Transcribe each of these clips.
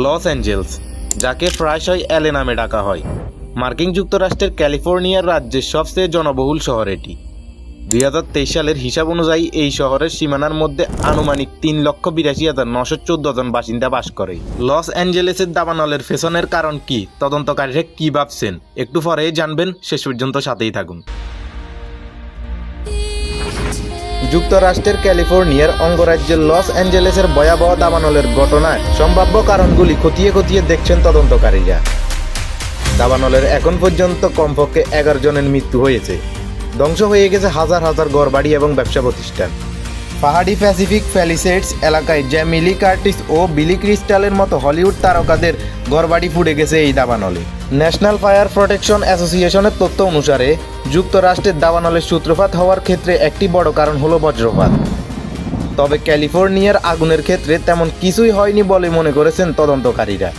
Los Angeles, যাকে প্রায়শই LA নামে ডাকা হয়। মার্কিন যুক্তরাষ্ট্রের ক্যালিফোর্নিয়ার রাজ্যের সবচেয়ে জনবহুল শহর এটি। 2023 সালের হিসাব অনুযায়ী এই শহরের সীমানার মধ্যে আনুমানিক 3,82,914 জন বাসিন্দা বাস করে। লস অ্যাঞ্জেলেসের দাবানলের পেছনের কারণ কি, তদন্তকারীরা কি ভাবছেন, একটু পরেই জানবেন, শেষ পর্যন্ত সাথেই থাকুন। যুক্তরাষ্ট্রের ক্যালিফোর্নিয়ার অঙ্গরাজ্যের লস অ্যাঞ্জেলেসের ভয়াবহ দাবানলের ঘটনায় সম্ভাব্য কারণগুলি খতিয়ে খতিয়ে দেখছেন তদন্তকারীরা। দাবানলের এখন পর্যন্ত কমপক্ষে 11 জনের মৃত্যু হয়েছে। ধ্বংস হয়ে গেছে হাজার হাজার ঘরবাড়ি এবং ব্যবসা প্রতিষ্ঠান। পাহাড়ি প্যাসিফিক প্যালিসেডস এলাকায় জ্যামি লি কার্টিস ও বিলি ক্রিস্টালের মতো হলিউড তারকাদের ঘরবাড়ি পুড়ে গেছে এই দাবানলে। ন্যাশনাল ফায়ার প্রোটেকশন অ্যাসোসিয়েশনের তথ্য অনুসারে যুক্তরাষ্ট্রের দাবানলের সূত্রপাত হওয়ার ক্ষেত্রে একটি বড় কারণ হলো বজ্রপাত। তবে ক্যালিফোর্নিয়ার আগুনের ক্ষেত্রে তেমন কিছুই হয়নি বলে মনে করেছেন তদন্তকারীরা।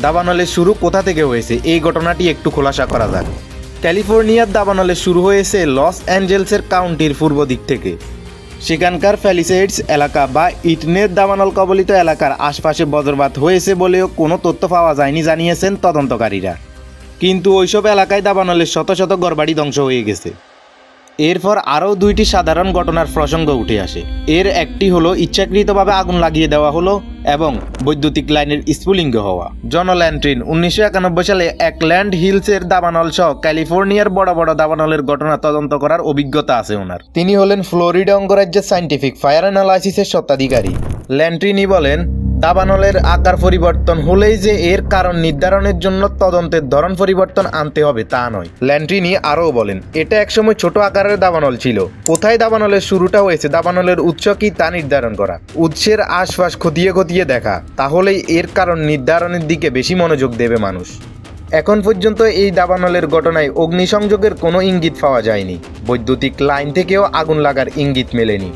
দাবানলের শুরু কোথা থেকে হয়েছে, এই ঘটনাটি একটু খোলাসা করা যাক। ক্যালিফোর্নিয়ার দাবানলে শুরু হয়েছে লস অ্যাঞ্জেলসের কাউন্টির পূর্ব দিক থেকে। সেখানকার প্যালিসেডস এলাকা বা ইটনের দাবানল কবলিত এলাকার আশপাশে বজ্রপাত হয়েছে বলেও কোনো তথ্য পাওয়া যায়নি জানিয়েছেন তদন্তকারীরা। কিন্তু ওইসব এলাকায় দাবানলের শত শত ঘরবাড়ি ধ্বংস হয়ে গেছে। এরপর আরও দুইটি সাধারণ ঘটনার প্রসঙ্গ উঠে আসে। এর একটি হলো ইচ্ছাকৃতভাবে আগুন লাগিয়ে দেওয়া হলো এবং বৈদ্যুতিক লাইনের স্ফুলিঙ্গ হওয়া। জন ল্যান্ট্রিন 1991 সালে একল্যান্ড হিলসের দাবানল সহ ক্যালিফোর্নিয়ার বড় বড় দাবানলের ঘটনা তদন্ত করার অভিজ্ঞতা আছে ওনার। তিনি হলেন ফ্লোরিডা অঙ্গরাজ্যের সায়েন্টিফিক ফায়ার অ্যানালাইসিসের স্বত্বাধিকারী। ল্যান্ট্রিনি বলেন, দাবানলের আকার পরিবর্তন হলেই যে এর কারণ নির্ধারণের জন্য তদন্তের ধরন পরিবর্তন আনতে হবে তা নয়। ল্যান্ট্রিনি আরও বলেন, এটা একসময় ছোট আকারের দাবানল ছিল। কোথায় দাবানলের শুরুটা হয়েছে, দাবানলের উৎস কি তা নির্ধারণ করা, উৎসের আশপাশ খতিয়ে খতিয়ে দেখা, তাহলেই এর কারণ নির্ধারণের দিকে বেশি মনোযোগ দেবে মানুষ। এখন পর্যন্ত এই দাবানলের ঘটনায় অগ্নিসংযোগের কোনো ইঙ্গিত পাওয়া যায়নি। বৈদ্যুতিক লাইন থেকেও আগুন লাগার ইঙ্গিত মেলেনি।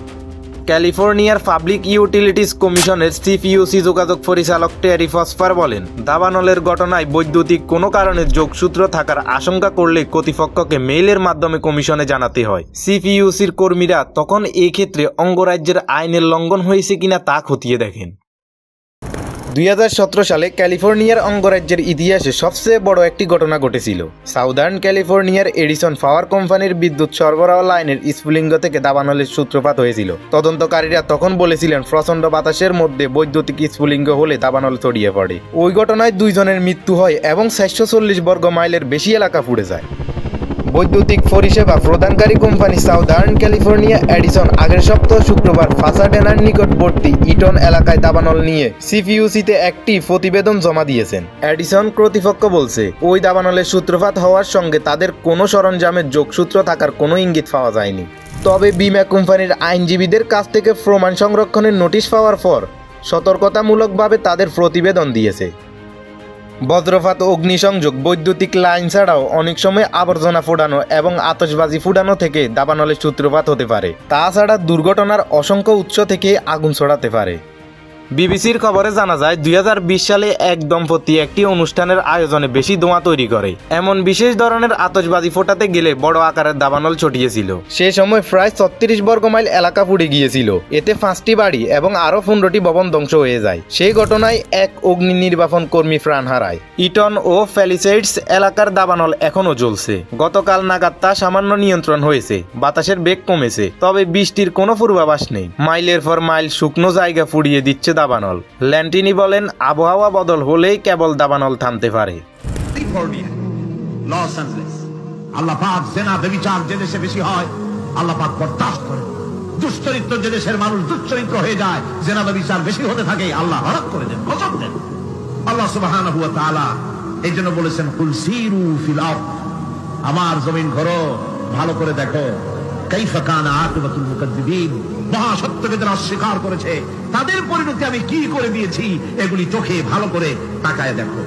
ক্যালিফোর্নিয়ার পাবলিক ইউটিলিটিস কমিশনের সিপিইউসি যোগাযোগ পরিচালক টেরি ফসফার বলেন, দাবানলের ঘটনায় বৈদ্যুতিক কোনো কারণে যোগসূত্র থাকার আশঙ্কা করলে কর্তৃপক্ষকে মেইলের মাধ্যমে কমিশনে জানাতে হয়। সিপিইউসির কর্মীরা তখন এই ক্ষেত্রে অঙ্গরাজ্যের আইনের লঙ্ঘন হয়েছে কিনা তা খতিয়ে দেখেন। 2017 সালে ক্যালিফোর্নিয়ার অঙ্গরাজ্যের ইতিহাসে সবচেয়ে বড় একটি ঘটনা ঘটেছিল। সাউদার্ন ক্যালিফোর্নিয়ার এডিসন পাওয়ার কোম্পানির বিদ্যুৎ সরবরাহ লাইনের স্ফুলিঙ্গ থেকে দাবানলের সূত্রপাত হয়েছিল। তদন্তকারীরা তখন বলেছিলেন, প্রচণ্ড বাতাসের মধ্যে বৈদ্যুতিক স্ফুলিঙ্গ হলে দাবানল ছড়িয়ে পড়ে। ওই ঘটনায় 2 জনের মৃত্যু হয় এবং 440 বর্গ মাইলের বেশি এলাকা পুড়ে যায়। বৈদ্যুতিক পরিষেবা প্রদানকারী কোম্পানি সাউদার্ন ক্যালিফোর্নিয়া এডিসন আগের সপ্তাহ শুক্রবার পাসাডেনার নিকটবর্তী ইটন এলাকায় দাবানল নিয়ে সিপিইউসিতে একটি প্রতিবেদন জমা দিয়েছেন। এডিসন কর্তৃপক্ষ বলছে, ওই দাবানলের সূত্রপাত হওয়ার সঙ্গে তাদের কোনো সরঞ্জামের যোগসূত্র থাকার কোনো ইঙ্গিত পাওয়া যায়নি। তবে বীমা কোম্পানির আইনজীবীদের কাছ থেকে প্রমাণ সংরক্ষণের নোটিশ পাওয়ার পর সতর্কতামূলকভাবে তাদের প্রতিবেদন দিয়েছে। বজ্রপাত, অগ্নিসংযোগ, বৈদ্যুতিক লাইন ছাড়াও অনেক সময় আবর্জনা ফোটানো এবং আতশবাজি ফুটানো থেকে দাবানলের সূত্রপাত হতে পারে। তাছাড়া দুর্ঘটনার অসংখ্য উৎস থেকে আগুন ছড়াতে পারে। বিবিসির খবরে জানা যায়, 2020 সালে এক দম্পতি একটি অনুষ্ঠানের আয়োজনে বেশি ধোঁয়া তৈরি করে এমন বিশেষ ধরনের আতশবাজি ফোটাতে গেলে বড় আকারের দাবানল ছড়িয়েছিল। সে সময় প্রায় 36 বর্গ মাইল এলাকা পুড়ে গিয়েছিল। এতে 5টি বাড়ি এবং আরও 15টি ভবন ধ্বংস হয়ে যায়। সেই ঘটনায় এক অগ্নি নির্বাপন কর্মী প্রাণ হারায়। ইটন ও প্যালিসেডস এলাকার দাবানল এখনও জ্বলছে। গতকাল নাগাদ তা সামান্য নিয়ন্ত্রণ হয়েছে, বাতাসের বেগ কমেছে, তবে বৃষ্টির কোনো পূর্বাভাস নেই। মাইলের পর মাইল শুকনো জায়গা পুড়িয়ে দিচ্ছে দাবানল। ল্যান্টিনি বলেন, আবহাওয়া বদল হলেই কেবল দাবানল থামতে পারে। লস অ্যাঞ্জেলেস, আল্লাহ পাক জেনা ব্যভিচার যে দেশে বেশি হয় আল্লাহ পাক বরদাস্ত করে। দুশ্চরিত্র যে দেশের মানুষ দুশ্চরিত্র হয়ে যায়, জেনা ব্যভিচার বেশি হতে থাকে, আল্লাহ হরক করে দেন, গজব দেন। আল্লাহ সুবহানাহু ওয়া তাআলা এই জন্য বলেছেন, কুল সিরু ফিল আরদ, আমার জমিন ঘোরো, ভালো করে দেখো, কাইফা কানা আকিবাতুল মুকাজ্জিবিন, মহাসত্যকে যারা অস্বীকার করেছে তাদের পরিণতি আমি কি করে দিয়েছি, এগুলি চোখে ভালো করে তাকায় দেখো।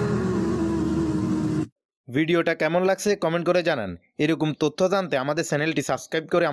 ভিডিওটা কেমন লাগছে কমেন্ট করে জানান। এরকম তথ্য জানতে আমাদের চ্যানেলটি সাবস্ক্রাইব করে